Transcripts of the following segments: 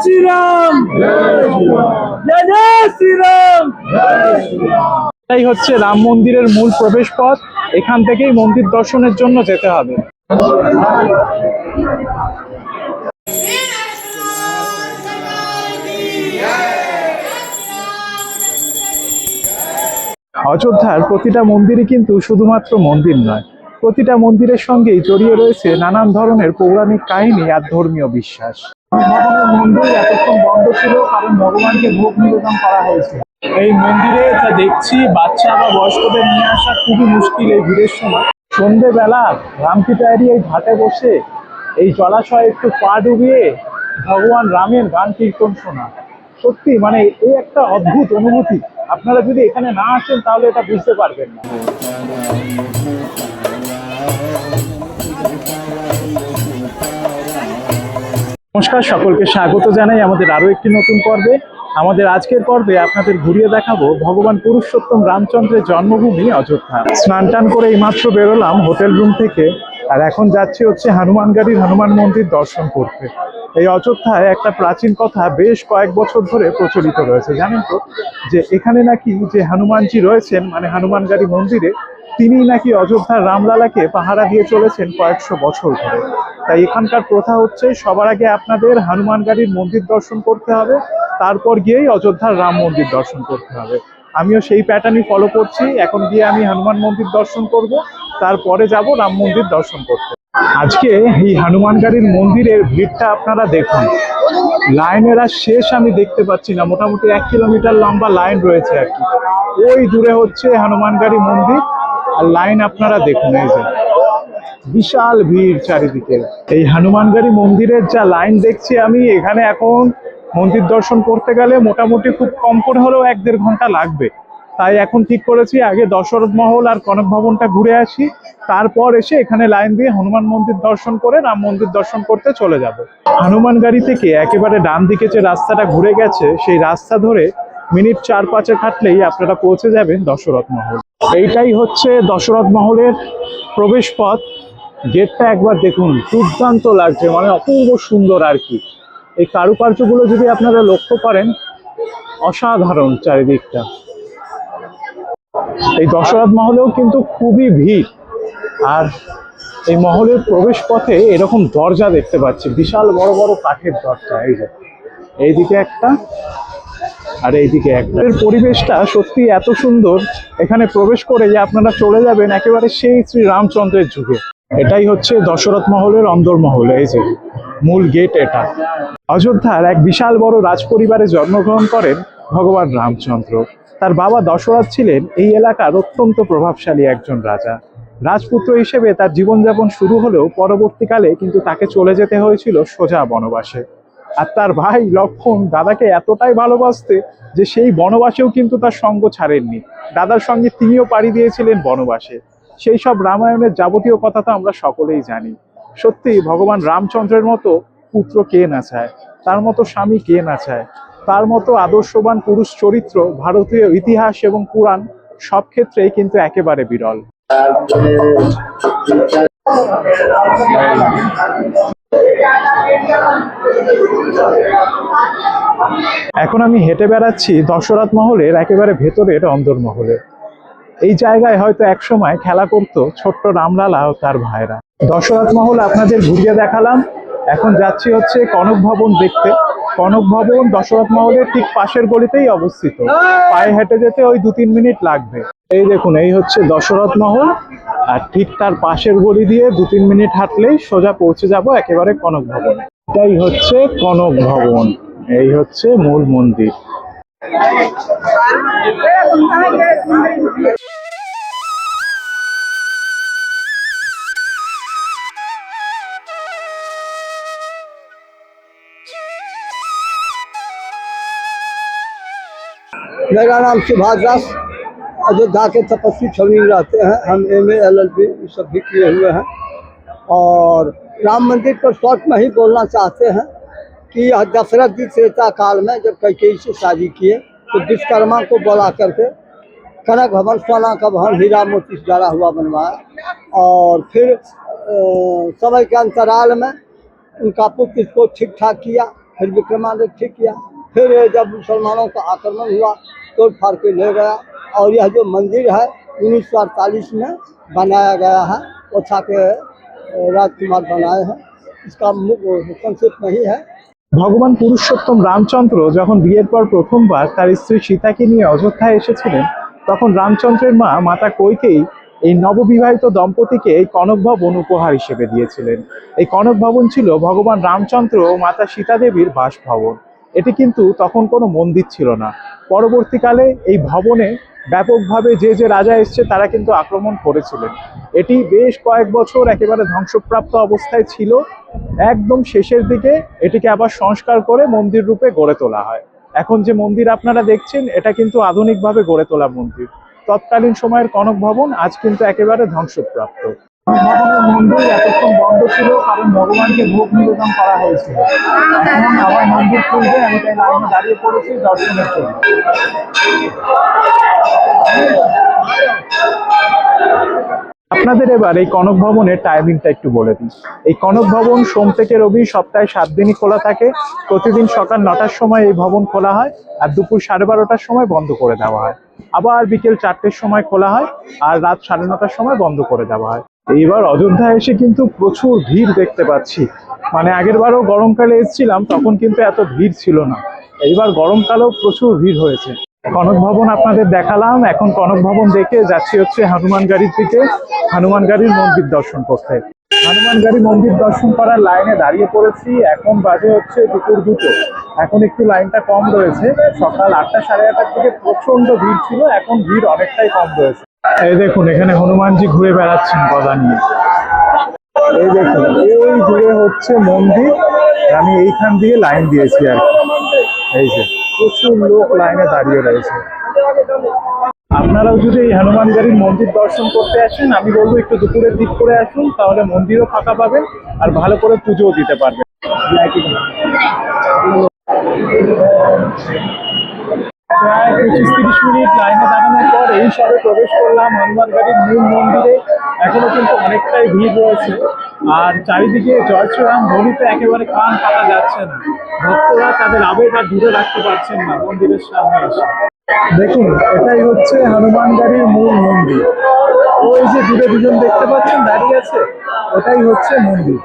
শ্রীরাম, জয় জয় শ্রীরাম। এটাই হচ্ছে রাম মন্দিরের মূল প্রবেশ পথ। এখান থেকেই মন্দির দর্শনের জন্য যেতে হবে। অযোধ্যার প্রতিটা মন্দিরই কিন্তু শুধুমাত্র মন্দির নয়, প্রতিটা মন্দিরের সঙ্গেই জড়িয়ে রয়েছে নানান ধরনের পৌরাণিক কাহিনী আর ধর্মীয় বিশ্বাস। মন্দির এতক্ষণ বন্ধ ছিল কারণ ভগবানকে ভোগ নিবেদন করা হয়েছিল। এই মন্দিরে যা দেখছি, বাচ্চা বা বয়স্কদের নিয়ে আসা খুবই মুশকিল এই ভিড়ের সময়। সন্ধেবেলা রামপিটারি এই ঘাটে বসে এই জলাশয়ে একটু পা ডুবিয়ে ভগবান রামের গান কীর্তন শোনা, সত্যি মানে এই একটা অদ্ভুত অনুভূতি। আপনারা যদি এখানে না আসেন তাহলে এটা বুঝতে পারবেন না। নমস্কার, সকলকে স্বাগত জানাই আমাদের আরো একটি নতুন পর্বে। আমাদের আজকের পর্বে আপনাদের ঘুরিয়ে দেখাবো ভগবান পুরুষোত্তম রামচন্দ্রের জন্মভূমি অযোধ্যা। স্নান টান করে এইমাত্র বেরোলাম হোটেল রুম থেকে, আর এখন যাচ্ছি হচ্ছে হনুমানগাড়ির হনুমান মন্দির দর্শন করতে। এই অযোধ্যায় একটা প্রাচীন কথা বেশ কয়েক বছর ধরে প্রচলিত রয়েছে, জানেন তো, যে এখানে নাকি যে হনুমানজি রয়েছেন মানে হনুমানগাড়ি মন্দিরে, তিনি নাকি অযোধ্যার রামলালাকে পাহারা দিয়ে চলেছেন কয়েকশো বছর ধরে। তাই এখানকার প্রথা হচ্ছে সবার আগে আপনাদের হনুমানগাড়ির মন্দির দর্শন করতে হবে, তারপর গিয়েই অযোধ্যার রাম মন্দির দর্শন করতে হবে। আমিও সেই প্যাটার্নই ফলো করছি। এখন গিয়ে আমি হনুমান মন্দির দর্শন করব, তারপরে যাব রাম মন্দির দর্শন করতে। আজকে এই হনুমানগাড়ির মন্দিরের ভিড়টা আপনারা দেখুন, লাইনের আর শেষ আমি দেখতে পাচ্ছি না। মোটামুটি 1 কিলোমিটার লম্বা লাইন রয়েছে আর কি। ওই দূরে হচ্ছে হনুমানগাড়ি মন্দির, আর লাইন আপনারা দেখুন, এই যে বিশাল ভিড় চারিদিকে। এই হনুমানগাড়ি মন্দিরের যা লাইন দেখছি আমি, এখানে এখন মন্দির দর্শন করতে গেলে মোটামুটি খুব কম করে হলেও 1-1.5 ঘন্টা লাগবে। তাই এখন ঠিক করেছি আগে দশরথ মহল আর কনক ভবনটা ঘুরে আসি, তারপর এসে এখানে লাইন দিয়ে হনুমান মন্দির দর্শন করে রাম মন্দির দর্শন করতে চলে যাব। হনুমানগাড়ি থেকে একেবারে ডান দিকে যে রাস্তাটা ঘুরে গেছে, সেই রাস্তা ধরে মিনিট 4-5 হাঁটলেই আপনারা পৌঁছে যাবেন দশরথ মহল। এইটাই হচ্ছে দশরথ মহলের প্রবেশ পথ। গেটটা একবার দেখুন, দুর্দান্ত লাগছে, মানে অপূর্ব সুন্দর আর কি। এই কারুকার্যগুলো যদি আপনারা লক্ষ্য করেন, অসাধারণ চারিদিকটা। এই দশরথ মহলেও কিন্তু খুবই ভিড়, আর এই মহলের প্রবেশ পথে এরকম দরজা দেখতে পাচ্ছি, বিশাল বড় বড় কাঠের দরজা। এই যে এইদিকে একটা আর এইদিকে একটা। এর পরিবেশটা সত্যি এত সুন্দর, এখানে প্রবেশ করেই আপনারা চলে যাবেন একেবারে সেই শ্রী রামচন্দ্রের যুগে। এটাই হচ্ছে দশরথ মহলের অন্দরমহল, এই যে মূল গেট এটা। অযোধ্যার এক বিশাল বড় রাজপরিবারে জন্মগ্রহণ করেন ভগবান রামচন্দ্র। তার বাবা দশরথ ছিলেন এই এলাকার অত্যন্ত প্রভাবশালী একজন রাজা। রাজপুত্র হিসেবে তার জীবনযাপন শুরু হলেও পরবর্তীকালে কিন্তু তাকে চলে যেতে হয়েছিল সোজা বনবাসে। আর তার ভাই লক্ষ্মণ দাদাকে এতটাই ভালোবাসতে যে সেই বনবাসেও কিন্তু তার সঙ্গ ছাড়েননি। দাদার সঙ্গে তিনিও পাড়ি দিয়েছিলেন বনবাসে। সেই সব রামায়ণের যাবতীয় কথা তো আমরা সকলেই জানি। সত্যি ভগবান রামচন্দ্রের মতো পুত্র কে না চায়, তার মতো স্বামী কে না চায়, তার মতো আদর্শবান পুরুষ চরিত্র ভারতীয় ইতিহাস এবং পুরাণ সব ক্ষেত্রেই কিন্তু একেবারে বিরল। এখন আমি হেঁটে বেড়াচ্ছি দশরথ মহলের একেবারে ভেতরের অন্দরমহলে। এই জায়গায় হয়তো একসময় খেলা করতো ছোট্ট রামলালা ও তার ভাইরা। দশরথ মহল আপনাদের ঘুরিয়ে দেখালাম, এখন যাচ্ছি হচ্ছে কনক ভবন দেখতে। কনক ভবন দশরথ মহলের ঠিক পাশের গলিতেই অবস্থিত, পায়ে হেঁটে যেতে ওই 2-3 মিনিট লাগবে। এই দেখুন, এই হচ্ছে দশরথ মহল, আর ঠিক তার পাশের গলি দিয়ে 2-3 মিনিট হাঁটলেই সোজা পৌঁছে যাব একেবারে কনক ভবনে। এটাই হচ্ছে কনক ভবন, এই হচ্ছে মূল মন্দির। मेरा नाम सुभाष दास, अयोध्या के तपस्वी छवि रहते हैं। हम MA LLB सब भी किए हुए हैं, और राम मंदिर पर शॉर्ट में ही बोलना चाहते हैं कि दशरथ जी त्रेता काल में जब कैकेयी से शादी किए तो विश्वकर्मा को बुला करके कनक भवन, सोना का भवन, हीरा मोती से जड़ा हुआ बनवाया, और फिर समय के अंतराल में उनका पुत्र इसको ठीक ठाक किया। फिर विक्रमादित्य ठीक किया। फिर जब मुसलमानों का आक्रमण हुआ तोड़ फाड़ के ले गया। और यह जो मंदिर है 1948 में बनाया गया है, ओछा के राजकुमार बनाए हैं। इसका संक्षिप्त नहीं है। ভগবান পুরুষোত্তম রামচন্দ্র যখন বিয়ের পর প্রথমবার তার স্ত্রী সীতাকে নিয়ে অযোধ্যায় এসেছিলেন, তখন রামচন্দ্রের মা মাতা কইকেয়ী এই নববিবাহিত দম্পতিকে এই কনক ভবন উপহার হিসেবে দিয়েছিলেন। এই কনক ভবন ছিল ভগবান রামচন্দ্র ও মাতা সীতা দেবীর বাসভবন। এটি কিন্তু তখন কোনো মন্দির ছিল না। পরবর্তীকালে এই ভবনে ব্যাপকভাবে যে যে রাজা এসছে তারা কিন্তু আক্রমণ করেছিলেন। এটি বেশ কয়েক বছর একেবারে ধ্বংসপ্রাপ্ত অবস্থায় ছিল। একদম শেষের দিকে এটিকে আবার সংস্কার করে মন্দির রূপে গড়ে তোলা হয়। এখন যে মন্দির আপনারা দেখছেন এটা কিন্তু আধুনিকভাবে গড়ে তোলা মন্দির। তৎকালীন সময়ের কনক ভবন আজ কিন্তু একেবারে ধ্বংসপ্রাপ্ত। ভগবানের মন্দির এতক্ষণ বন্ধ ছিল কারণ ভগবানকে ভোগ নিবেদন করা হয়েছিল। এখন আবার মন্দির খুলবে, আমি তাই লাইনে দাঁড়িয়ে পড়েছি দর্শনের জন্য। আপনাদের এবার এই কনক ভবনের টাইমিংটা একটু বলে দিই। এই কনক ভবন সোম থেকে রবি সপ্তাহে 7 দিনই খোলা থাকে। প্রতিদিন সকাল 9টার সময় এই ভবন খোলা হয় আর দুপুর 12:30টার সময় বন্ধ করে দেওয়া হয়। আবার বিকেল 4টের সময় খোলা হয় আর রাত 9:30টার সময় বন্ধ করে দেওয়া হয়। এইবার অযোধ্যায় এসে কিন্তু প্রচুর ভিড় দেখতে পাচ্ছি। মানে আগের বারও গরমকালে এসেছিলাম তখন কিন্তু এত ভিড় ছিল না। এইবার গরমকালেও প্রচুর ভিড় হয়েছে। কনক ভবন আপনাদের দেখালাম, এখন কনক ভবন দেখে যাচ্ছি হচ্ছে হনুমানগাড়ির দিকে, হনুমানগাড়ির মন্দির দর্শন করতে। হনুমানগাড়ি মন্দির দর্শন করার লাইনে দাঁড়িয়ে পড়েছি। এখন বাজে হচ্ছে দুপুর 2টো। এখন একটু লাইনটা কম রয়েছে। সকাল 8টা সাড়ে 8টার দিকে প্রচন্ড ভিড় ছিল, এখন ভিড় অনেকটাই কম রয়েছে। এই দেখুন এখানে হনুমানজি ঘুরে বেড়াচ্ছেন গদা নিয়ে। এই দেখুন ওই দূরে হচ্ছে মন্দির, আমি এইখান দিয়ে লাইন দিয়েছি আর কি। এই যে প্রচুর লোক লাইনে দাঁড়িয়ে রয়েছে। আপনারাও যদি এই হনুমানগাড়ির মন্দির দর্শন করতে আসেন, আমি বলবো একটু দুপুরের দিক করে আসুন, তাহলে মন্দিরও ফাঁকা পাবেন আর ভালো করে পুজোও দিতে পারবেন। প্রায় 25-30 মিনিট লাইনে দাঁড়ানোর পর এই সবে প্রবেশ করলাম হনুমানগাড়ির মূল মন্দিরে। এখনো কিন্তু অনেকটাই ভিড় রয়েছে আর চারিদিকে জয় শ্রীরাম ধ্বনিতে একেবারে কান কাটা যাচ্ছে না। ভক্তরা তাদের আবেগ আর দূরে রাখতে পারছেন না মন্দিরের সামনে এসে। দেখুন এটাই হচ্ছে হনুমানগাড়ির মূল মন্দির। ওই যে দূরে দুজন দেখতে পাচ্ছেন দাঁড়িয়ে আছে, ওটাই হচ্ছে মন্দির।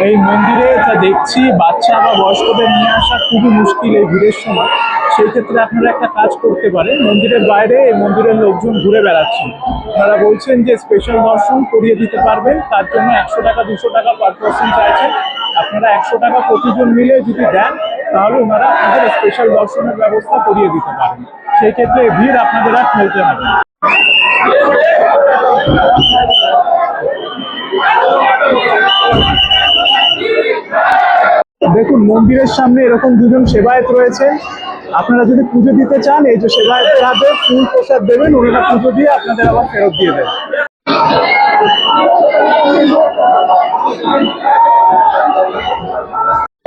এই মন্দিরে যা দেখছি বাচ্চা বা বয়স্কদের নিয়ে আসা খুবই মুশকিল এই ভিড়ের সময়। সেই ক্ষেত্রে আপনারা একটা কাজ করতে পারেন, মন্দিরের বাইরে এই মন্দিরের লোকজন ঘুরে বেড়াচ্ছেন, ওনারা বলছেন যে স্পেশাল দর্শন করিয়ে দিতে পারবেন, তার জন্য 100 টাকা 200 টাকা পার পার্সন চাইছেন। আপনারা 100 টাকা প্রতিজন মিলে যদি দেন তাহলে ওনারা আপনাদের স্পেশাল দর্শনের ব্যবস্থা করিয়ে দিতে পারেন। সেই ক্ষেত্রে ভিড় আপনাদের আর ফেলতে হবে না। দেখুন মন্দিরের সামনে এরকম দুজন সেবায়েত রয়েছেন। আপনারা যদি পুজো দিতে চান এই যে সেবায়েতের হাতে ফুল প্রসাদ দেবেন, ওনারা পুজো দিয়ে আপনাদের আবার ফেরত দিয়ে দেবেন।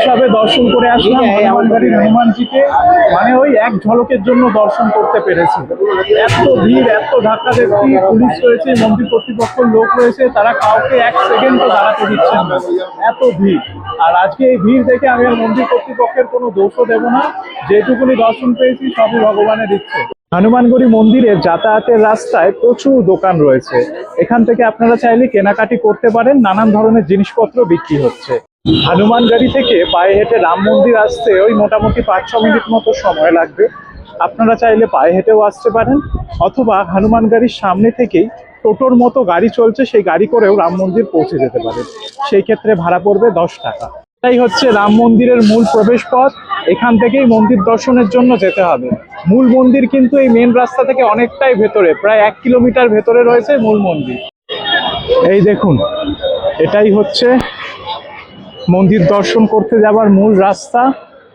সবে দর্শন করে আসলাম হনুমানগাড়ির হনুমানজিকে, মানে ওই এক ঝলকের জন্য দর্শন করতে পেরেছি। এত ভিড়, এত ধাক্কা দেখি, পুলিশ রয়েছে, মন্দির কর্তৃপক্ষের লোক রয়েছে, তারা কাউকে 1 সেকেন্ডও দাঁড়াতে দিচ্ছেন না, এত ভিড়। আর আজকে এই ভিড় দেখে আমি আর মন্দির কর্তৃপক্ষের কোনো দোষও দেব না, যেটুকুনি দর্শন পেয়েছি সবই ভগবানের ইচ্ছে। হনুমানগড়ি মন্দিরের যাতায়াতের রাস্তায় প্রচুর দোকান রয়েছে, এখান থেকে আপনারা চাইলে কেনাকাটি করতে পারেন, নানান ধরনের জিনিসপত্র বিক্রি হচ্ছে। হনুমানগাড়ি থেকে পায়ে হেঁটে রাম মন্দির আসতে ওই মোটামুটি 5-6 মিনিট মতো সময় লাগবে। আপনারা চাইলে পায়ে হেঁটেও আসতে পারেন, অথবা হনুমানগাড়ির সামনে থেকেই টোটোর মতো গাড়ি চলছে, সেই গাড়ি করেও রাম মন্দির পৌঁছে যেতে পারেন। সেই ক্ষেত্রে ভাড়া পড়বে 10 টাকা। এটাই হচ্ছে রাম মন্দিরের মূল প্রবেশ পথ, এখান থেকেই মন্দির দর্শনের জন্য যেতে হবে। মূল মন্দির কিন্তু এই মেন রাস্তা থেকে অনেকটাই ভেতরে, প্রায় 1 কিলোমিটার ভেতরে রয়েছে মূল মন্দির। এই দেখুন এটাই হচ্ছে মন্দির দর্শন করতে যাওয়ার মূল রাস্তা।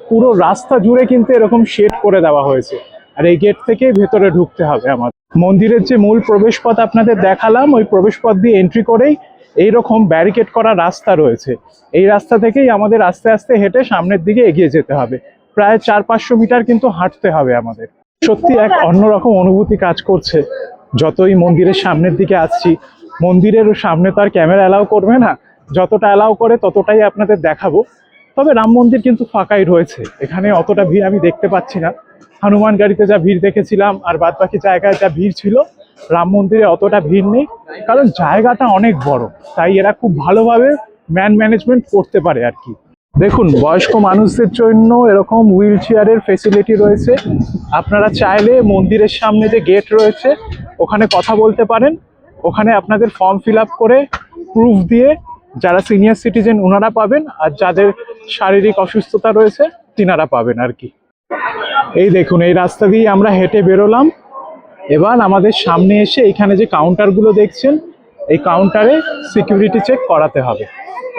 পুরো রাস্তা জুড়ে কিন্তু এরকম শেড করে দেওয়া হয়েছে আর এই গেট থেকেই ভেতরে ঢুকতে হবে আমাদের। মন্দিরের যে মূল প্রবেশ পথ আপনাদের দেখালাম, ওই প্রবেশ পথ দিয়ে এন্ট্রি করেই এইরকম ব্যারিকেড করা রাস্তা রয়েছে। এই রাস্তা থেকেই আমাদের আস্তে আস্তে হেঁটে সামনের দিকে এগিয়ে যেতে হবে, প্রায় 400-500 মিটার কিন্তু হাঁটতে হবে আমাদের। সত্যি এক অন্যরকম অনুভূতি কাজ করছে যতই মন্দিরের সামনের দিকে আসছি। মন্দিরের সামনে তো আর ক্যামেরা অ্যালাউ করবে না, যতটা অ্যালাউ করে ততটাই আপনাদের দেখাবো। তবে রাম মন্দির কিন্তু ফাঁকাই রয়েছে, এখানে অতটা ভিড় আমি দেখতে পাচ্ছি না। হনুমান গাড়িতে যা ভিড় দেখেছিলাম আর বাদ বাকি জায়গায় যা ভিড় ছিল, রাম মন্দিরে অতটা ভিড় নেই, কারণ জায়গাটা অনেক বড়, তাই এরা খুব ভালোভাবে ম্যানেজমেন্ট করতে পারে আর কি। দেখুন, বয়স্ক মানুষদের জন্য এরকম হুইল চেয়ারের ফেসিলিটি রয়েছে। আপনারা চাইলে মন্দিরের সামনে যে গেট রয়েছে ওখানে কথা বলতে পারেন, ওখানে আপনাদের ফর্ম ফিল আপ করে প্রুফ দিয়ে যারা সিনিয়র সিটিজেন ওনারা পাবেন, আর যাদের শারীরিক অসুস্থতা রয়েছে তিনারা পাবেন আর কি। এই দেখুন, এই রাস্তা দিয়ে আমরা হেঁটে বেরোলাম। এবার আমাদের সামনে এসে এখানে যে কাউন্টারগুলো দেখছেন, এই কাউন্টারে সিকিউরিটি চেক করাতে হবে।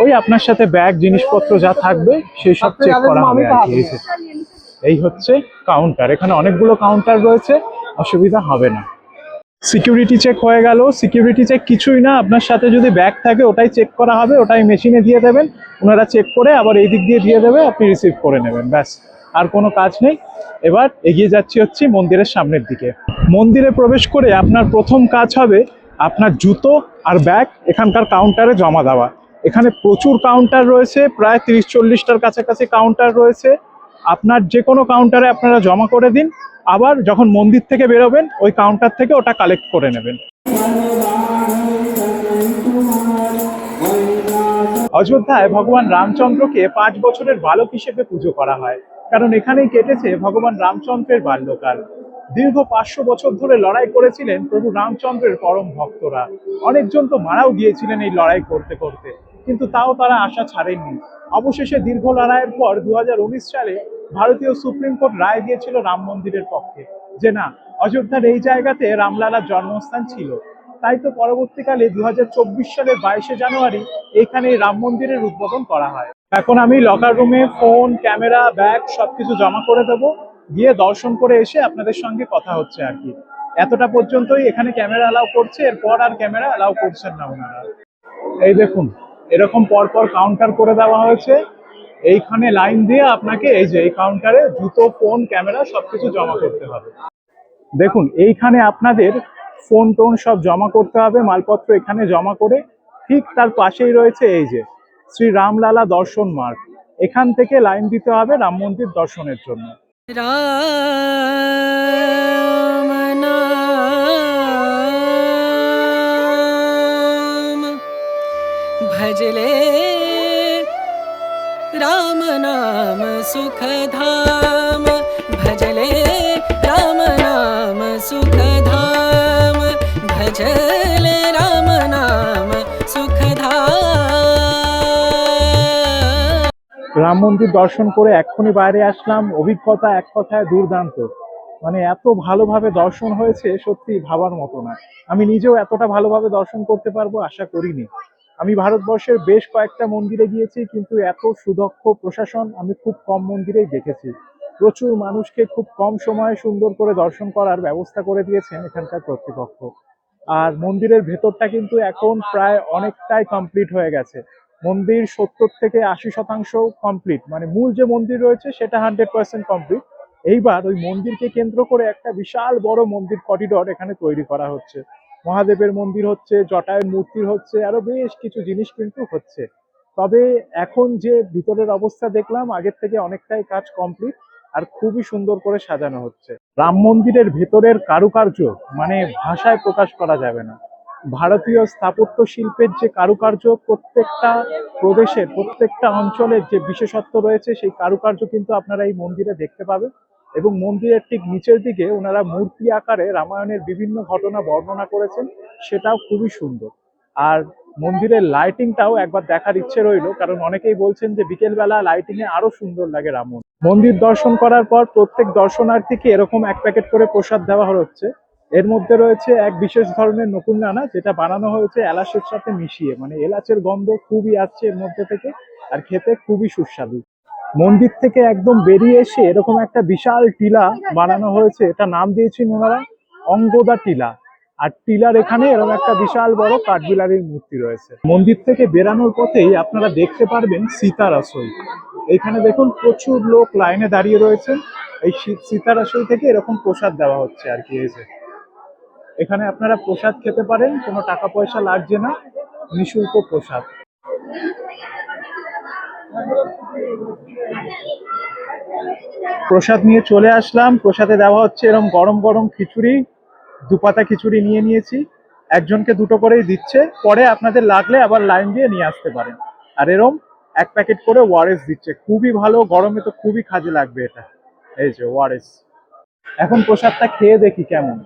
ওই আপনার সাথে ব্যাগ জিনিসপত্র যা থাকবে সেই সব চেক করা হবে আর কি। এই হচ্ছে কাউন্টার, এখানে অনেকগুলো কাউন্টার রয়েছে, অসুবিধা হবে না। সিকিউরিটি চেক হয়ে গেল। সিকিউরিটি চেক কিছুই না, আপনার সাথে যদি ব্যাগ থাকে ওটাই চেক করা হবে, ওটাই মেশিনে দিয়ে দেবেন, ওনারা চেক করে আবার এই দিক দিয়ে দেবে, আপনি রিসিভ করে নেবেন, ব্যাস, আর কোনো কাজ নেই। এবার এগিয়ে হচ্ছে মন্দিরের সামনের দিকে। মন্দিরে প্রবেশ করে আপনার প্রথম কাজ হবে আপনার জুতো আর ব্যাগ এখানকার কাউন্টারে জমা দেওয়া। এখানে প্রচুর কাউন্টার রয়েছে, প্রায় 30-40টার কাছাকাছি কাউন্টার রয়েছে। আপনার যে কোনো কাউন্টারে আপনারা জমা করে দিন, আবার যখন মন্দির থেকে বেরোবেন ওই কাউন্টার থেকে ওটা কালেক্ট করে নেবেন। অযোধ্যায় ভগবান রামচন্দ্রকে 5 বছরের বালক হিসেবে পুজো করা হয়, কারণ এখানেই কেটেছে ভগবান রামচন্দ্রের বাল্যকাল। দীর্ঘ 500 বছর ধরে লড়াই করেছিলেন প্রভু রামচন্দ্রের পরম ভক্তরা। অনেকজন তো মারাও গিয়েছিলেন এই লড়াই করতে করতে, কিন্তু তাও তারা আশা ছাড়েননি। অবশেষে দীর্ঘ লড়াইয়ের পর 2019 সালে ভারতীয় সুপ্রিম কোর্ট রায় দিয়েছিল রাম মন্দিরের পক্ষে, যে না, অযোধ্যার এই জায়গাতে রামলালার জন্মস্থান ছিল। তাই তো পরবর্তীকালে 2024 সালের 22শে জানুয়ারি এখানে এই রাম মন্দিরের উদ্বোধন করা হয়। এখন আমি লকার রুমে ফোন, ক্যামেরা, ব্যাগ সবকিছু জমা করে দেবো, গিয়ে দর্শন করে এসে আপনাদের সঙ্গে কথা হচ্ছে আর কি। এতটা পর্যন্তই এখানে ক্যামেরা অ্যালাউ করছে, এরপর আর ক্যামেরা অ্যালাউ করছেন না ওনারা। এই দেখুন, এরকম পরপর কাউন্টার করে দেওয়া হয়েছে। এইখানে লাইন দিয়ে আপনাকে এই যে এই কাউন্টারে জুতো, ফোন, ক্যামেরা সবকিছু জমা করতে হবে। দেখুন, এইখানে আপনাদের ফোন টোন সব জমা করতে হবে, মালপত্র এখানে জমা করে ঠিক তার পাশেই রয়েছে এই যে শ্রী রামলালা দর্শন মার্গ, এখান থেকে লাইন দিতে হবে রাম মন্দির দর্শনের জন্য। রাম নাম ভজলে রাম নাম সুখধাম, ভজলে রাম নাম সুখধাম, ভজলে রাম নাম সুখধাম। রাম মন্দির দর্শন করে এক্ষুনি বাইরে আসলাম, অভিজ্ঞতা এক কথায় দুর্দান্ত। মানে এত ভালোভাবে দর্শন হয়েছে, সত্যি ভাবার মতো না। আমি নিজেও এতটা ভালোভাবে দর্শন করতে পারবো আশা করিনি। আমি ভারতবর্ষের বেশ কয়েকটা মন্দিরে গিয়েছি, কিন্তু এত সুদক্ষ প্রশাসন আমি খুব কম মন্দিরেই দেখেছি। প্রচুর মানুষকে খুব কম সময়ে সুন্দর করে দর্শন করার ব্যবস্থা করে দিয়েছেন এখানকার কর্তৃপক্ষ। আর মন্দিরের ভেতরটা কিন্তু এখন প্রায় অনেকটাই কমপ্লিট হয়ে গেছে। মন্দির 70 থেকে 80% কমপ্লিট, মানে মূল যে মন্দির রয়েছে সেটা 100% কমপ্লিট। এইবার ওই মন্দিরকে কেন্দ্র করে একটা বিশাল বড় মন্দির করিডর এখানে তৈরি করা হচ্ছে। মহাদেবের মন্দির হচ্ছে, জটায়ুর মূর্তির হচ্ছে, আরো বেশ কিছু জিনিস কিন্তু হচ্ছে। তবে এখন যে ভিতরের অবস্থা দেখলাম, আগের থেকে অনেকটাই কাজ কমপ্লিট, আর খুবই সুন্দর করে সাজানো হচ্ছে। রাম মন্দিরের ভেতরের কারুকার্য মানে ভাষায় প্রকাশ করা যাবে না। ভারতীয় স্থাপত্য শিল্পের যে কারুকার্য, প্রত্যেকটা প্রদেশের প্রত্যেকটা অঞ্চলের যে বিশেষত্ব রয়েছে, সেই কারুকার্য কিন্তু আপনারা এই মন্দিরে দেখতে পাবেন। এবং মন্দিরের ঠিক নিচের দিকে ওনারা মূর্তি আকারে রামায়ণের বিভিন্ন ঘটনা বর্ণনা করেছেন, সেটাও খুবই সুন্দর। আর মন্দিরের লাইটিংটাও একবার দেখার ইচ্ছে রইলো, কারণ অনেকেই বলছেন যে বিকেলবেলা লাইটিং এ আরো সুন্দর লাগে রাম মন্দির। মন্দির দর্শন করার পর প্রত্যেক দর্শনার্থীকে এরকম 1 প্যাকেট করে প্রসাদ দেওয়া হচ্ছে। এর মধ্যে রয়েছে এক বিশেষ ধরনের নকুলদানা, যেটা বানানো হয়েছে এলাচের সাথে মিশিয়ে, মানে এলাচের গন্ধ খুবই আসছে এর মধ্যে থেকে, আর খেতে খুবই সুস্বাদু। মন্দির থেকে একদম বেরিয়ে এসে এরকম একটা বিশাল টিলা বানানো হয়েছে, এটা নাম দিয়েছেন ওনারা অঙ্গদা টিলা। আর টিলার এখানে এরকম একটা বিশাল বড় কাঠবিলারির মূর্তি রয়েছে। মন্দির থেকে বেরানোর পথেই আপনারা দেখতে পারবেন সীতা রসই। এইখানে দেখুন প্রচুর লোক লাইনে দাঁড়িয়ে রয়েছেন, এই সীতা রসই থেকে এরকম প্রসাদ দেওয়া হচ্ছে আর কি। এখানে আপনারা প্রসাদ খেতে পারেন, কোনো টাকা পয়সা লাগছে না, নিঃশুল্ক প্রসাদ। প্রসাদ নিয়ে চলে আসলাম। প্রসাদে দেওয়া হচ্ছে এরকম গরম গরম খিচুড়ি, দুপাতা খিচুড়ি নিয়ে নিয়েছি। একজনকে দুটো করেই দিচ্ছে, পরে আপনাদের লাগলে আবার লাইন দিয়ে নিয়ে আসতে পারেন। আর এরকম এক প্যাকেট করে ওআরএস দিচ্ছে, খুবই ভালো, গরমে তো খুবই কাজে লাগবে এটা। এই যে ওআরএস। এখন প্রসাদটা খেয়ে দেখি কেমন।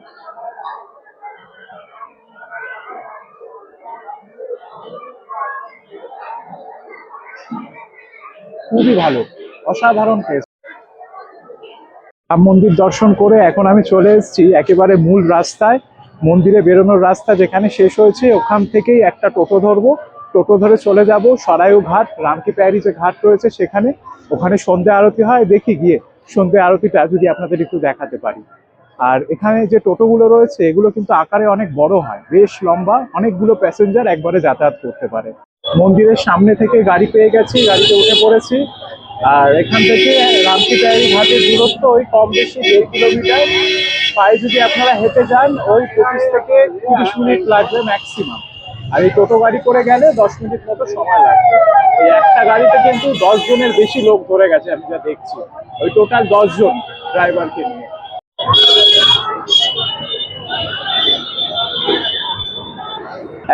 খুবই ভালো, অসাধারণ টেস্ট। রাম মন্দির দর্শন করে এখন আমি চলে এসেছি একেবারে মূল রাস্তায়। মন্দিরে বেরোনোর রাস্তা যেখানে শেষ হয়েছে ওখান থেকেই একটা টোটো ধরবো। টোটো ধরে চলে যাব সরায়ু ঘাট, রামকি প্যারি যে ঘাট রয়েছে সেখানে। ওখানে সন্ধ্যা আরতি হয়, দেখি গিয়ে সন্ধ্যা আরতিটা যদি আপনাদের একটু দেখাতে পারি। আর এখানে যে টোটোগুলো রয়েছে এগুলো কিন্তু আকারে অনেক বড় হয়, বেশ লম্বা, অনেকগুলো প্যাসেঞ্জার একবারে যাতায়াত করতে পারে। মন্দিরের সামনে থেকে গাড়ি পেয়ে গেছি, গাড়িতে উঠে পড়েছি। আর এখান থেকে রামকি প্যারি ঘাটের দূরত্ব ওই কম বেশি 1.5 কিলোমিটার। পায়ে যদি আপনারা হেঁটে যান ওই 25 থেকে 30 মিনিট লাগবে ম্যাক্সিমাম। আর এই টোটো গাড়ি করে গেলে 10 মিনিট মতো সময় লাগবে। এই একটা গাড়িতে কিন্তু 10 জনের বেশি লোক ধরে গেছে, আমি যা দেখছি। ওই টোটাল 10 জন ড্রাইভারকে নিয়ে।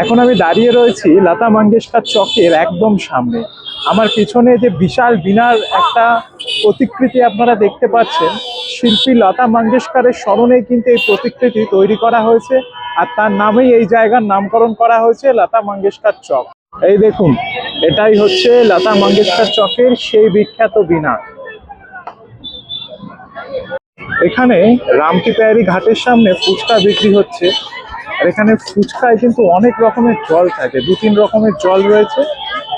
এখন আমি দাঁড়িয়ে রয়েছি লতা মঙ্গেশকর চকের একদম সামনে। আমার পিছনে যে বিশাল বিনার একটা প্রতিকৃতি আপনারা দেখতে পাচ্ছেন, শিল্পী লতা মঙ্গেশকরের স্মরণে কিন্তু এই প্রতিকৃতি তৈরি করা হয়েছে। আর তার নামেই এই জায়গার নামকরণ করা হয়েছে লতা মঙ্গেশকর চক। এই দেখুন, এটাই হচ্ছে লতা মঙ্গেশকর চকের সেই বিখ্যাত বিনার। এখানে রামকি প্যারি ঘাটের সামনে ফুচকা বিক্রি হচ্ছে। আর এখানে ফুচকায় কিন্তু অনেক রকমের জল থাকে, 2-3 রকমের জল রয়েছে।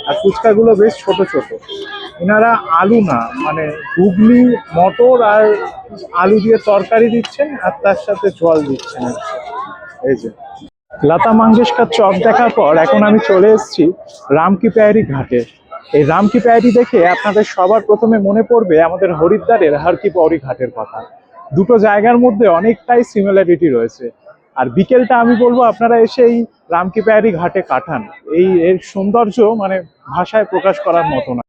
আর ফুচকাগুলো বেশ ছোট ছোট। এনারা আলু না, মানে ঘুগনি, মটর আর আলু দিয়ে তরকারি দিচ্ছেন, আর তার সাথে জল দিচ্ছেন। এই যে লতা মঙ্গেশকর চক দেখার পর এখন আমি চলে এসেছি রামকি প্যারি ঘাটে। এই রামকি প্যারি দেখে আপনাদের সবার প্রথমে মনে পড়বে আমাদের হরিদ্বারের হর কি পৌরি ঘাটের কথা। দুটো জায়গার মধ্যে অনেকটাই সিমিলারিটি রয়েছে। আর বিকেলটা আমি বলবো আপনারা এসে এই রামকি প্যারি ঘাটে কাটান। এর সৌন্দর্য মানে ভাষায় প্রকাশ করার মতো না।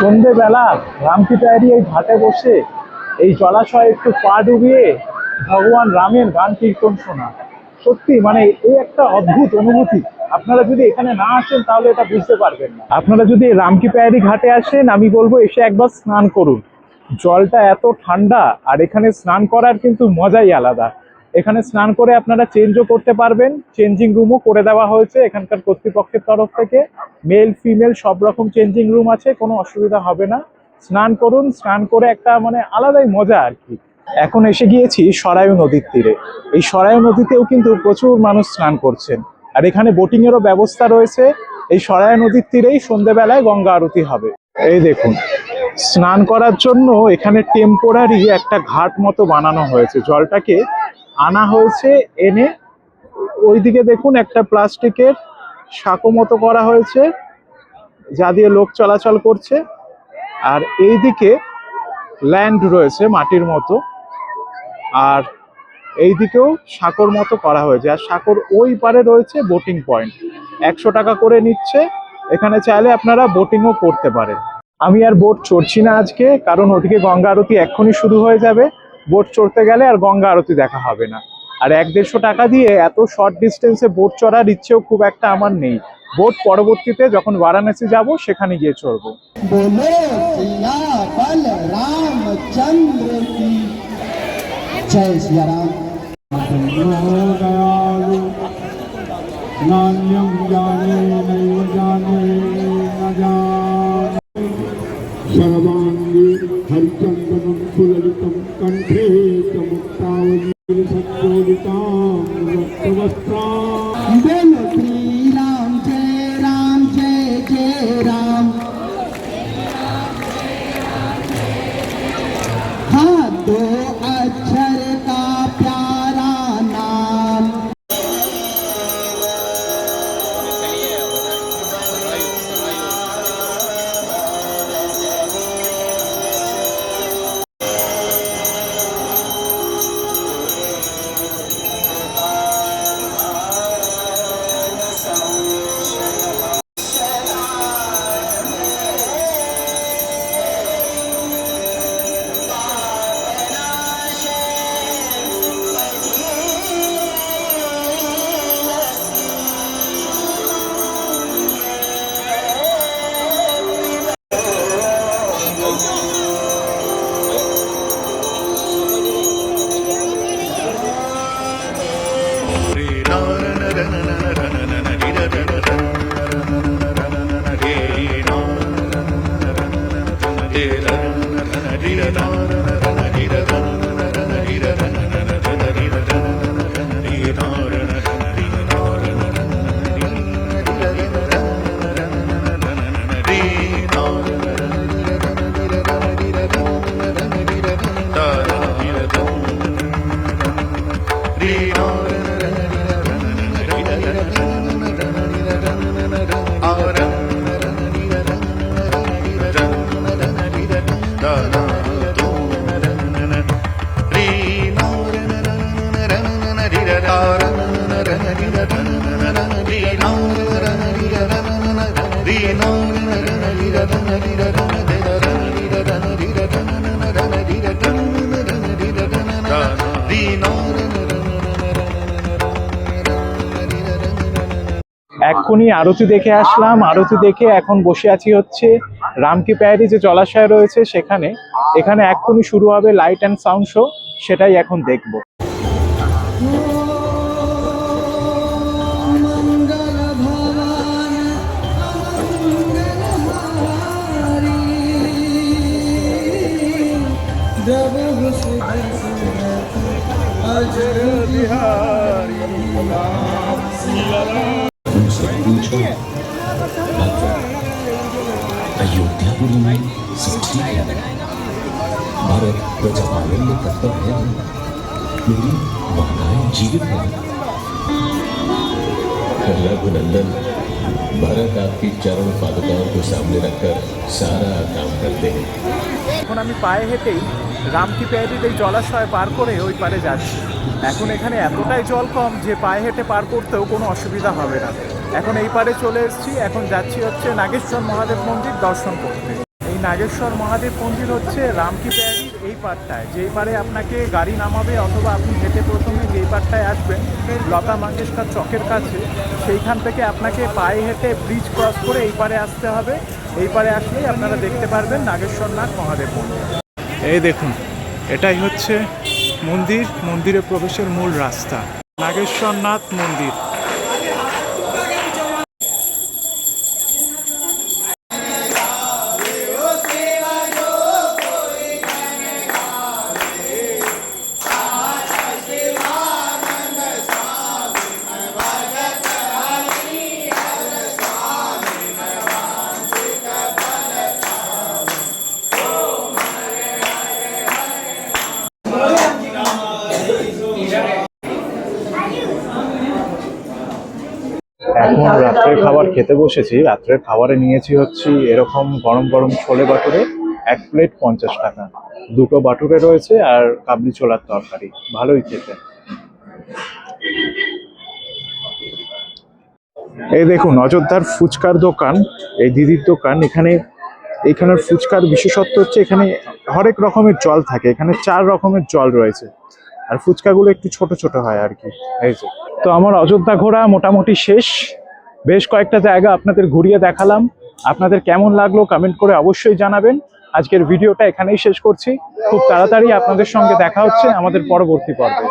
সন্ধ্যেবেলা রামকি প্যারি এই ঘাটে বসে এই জলাশয়ে একটু পা ডুবিয়ে ভগবান রামের গান কীর্তন শোনা, সত্যি মানে এই একটা অদ্ভুত অনুভূতি। আপনারা যদি এখানে না আসেন তাহলে এটা বুঝতে পারবেন না। আপনারা যদি রামকি প্যারি ঘাটে আসেন আমি বলবো এসে একবার স্নান করুন। জলটা এত ঠান্ডা, আর এখানে স্নান করার কিন্তু মজাই আলাদা। এখানে স্নান করে আপনারা চেঞ্জও করতে পারবেন, চেঞ্জিং রুমও করে দেওয়া হয়েছে এখানকার কর্তৃপক্ষের তরফ থেকে। মেল ফিমেল সব রকম চেঞ্জিং রুম আছে, কোনো অসুবিধা হবে না। স্নান করুন, স্নান করে একটা মানে আলাদাই মজা আর কি। এখন এসে গিয়েছি সরায়ু নদীর তীরে। এই সরায়ু নদীতেও কিন্তু প্রচুর মানুষ স্নান করছেন। আর এখানে বোটিং এরও ব্যবস্থা রয়েছে। এই সরায়ু নদীর তীরেই সন্ধ্যেবেলায় গঙ্গা আরতি হবে। এই দেখুন, স্নান করার জন্য এখানে টেম্পোরারি একটা ঘাট মতো বানানো হয়েছে। জলটাকে আনা হয়েছে, এনে ওইদিকে দেখুন একটা প্লাস্টিকের সাঁকো মতো করা হয়েছে যা দিয়ে লোক চলাচল করছে। আর এইদিকে ল্যান্ড রয়েছে মাটির মতো, আর এইদিকেও সাঁকোর মতো করা হয়েছে। আর সাঁকোর ওই পারে রয়েছে বোটিং পয়েন্ট, 100 টাকা করে নিচ্ছে। এখানে চাইলে আপনারা বোটিংও করতে পারেন। আমি আর বোট চড়ছি না আজকে, কারণ ওদিকে গঙ্গা আরতি এক্ষুনি শুরু হয়ে যাবে। বোট চড়তে গেলে আর গঙ্গা আরতি দেখা হবে না। আর 100-150 টাকা দিয়ে এত শর্ট ডিস্টেন্সে বোট চড়ার ইচ্ছেও খুব একটা আমার নেই। বোট পরবর্তীতে যখন বারাণসী যাব সেখানে গিয়ে চড়বো। बोलो सिया बल रामचंद्र की जय सिया राम। नान्यं जाने नैव जाने न जाने सर्वांगे हरिचंदनं सुललितं कंठे च मुक्तावली सज्जोदितां रक्तवस्त्रां। बोलो श्री राम जय राम। हाँ, 2 अक्षर का प्यारा नाम। এক্ষুনি আরতি দেখে আসলাম, আরতি দেখে এখন বসে আছি হচ্ছে রামকি প্যারি যে জলাশয় রয়েছে সেখানে। এখানে এক্ষুনি শুরু হবে লাইট অ্যান্ড সাউন্ড শো, সেটাই এখন দেখব। उनसे पूछो अयोध्यापुरी में सब ठीक है। भारत प्रजा पालन में तत्पर है। मेरी भावनाएं जीवित है। रघुनंदन, भारत आपकी चरण पादुकाओं को सामने रखकर सारा काम करते हैं। এখন আমি পায়ে হেঁটেই রামকি প্যারির এই জলাশয় পার করে ওই পারে যাচ্ছি। এখন এখানে এতটাই জল কম যে পায়ে হেঁটে পার করতেও কোনো অসুবিধা হবে না। এখন এই পারে চলে এসেছি, এখন যাচ্ছি হচ্ছে নাগেশ্বর মহাদেব মন্দির দর্শন করতে। এই নাগেশ্বর মহাদেব মন্দির হচ্ছে রামকি প্যারির এই পারটায়, যেই পারে আপনাকে গাড়ি নামাবে অথবা আপনি হেঁটে প্রথমে যেই পারটায় আসবেন লতা মঙ্গেশকর চকের কাছে, সেইখান থেকে আপনাকে পায়ে হেঁটে ব্রিজ ক্রস করে এই পারে আসতে হবে। এই পারে আসলেই আপনারা দেখতে পারবেন নাগেশ্বরনাথ মহাদেব মন্দির। এই দেখুন, এটাই হচ্ছে মন্দির, মন্দিরে প্রবেশের মূল রাস্তা, নাগেশ্বরনাথ মন্দির। এখন রাত্রের খাবার খেতে বসেছি। রাত্রের খাবারে নিয়েছি হচ্ছে এরকম গরম গরম ছোলে বাটুরে, 1 প্লেট 50 টাকা। 2টো বাটুরে রয়েছে আর কাবলি ছোলার তরকারি, ভালোই খেতে। এই দেখুন অযোধ্যার ফুচকার দোকান, এই দিদির দোকান। এখানের ফুচকার বিশেষত্ব হচ্ছে এখানে হরেক রকমের জল থাকে। এখানে 4 রকমের জল রয়েছে, আর ফুচকাগুলো একটু ছোট ছোট হয় আর কি। এই যে, তো আমার অযোধ্যা ঘোরা মোটামুটি শেষ। বেশ কয়েকটা জায়গা আপনাদের ঘুরিয়ে দেখালাম। আপনাদের কেমন লাগলো কমেন্ট করে অবশ্যই জানাবেন। আজকের ভিডিওটা এখানেই শেষ করছি। খুব তাড়াতাড়ি আপনাদের সঙ্গে দেখা হচ্ছে আমাদের পরবর্তী পর্বে।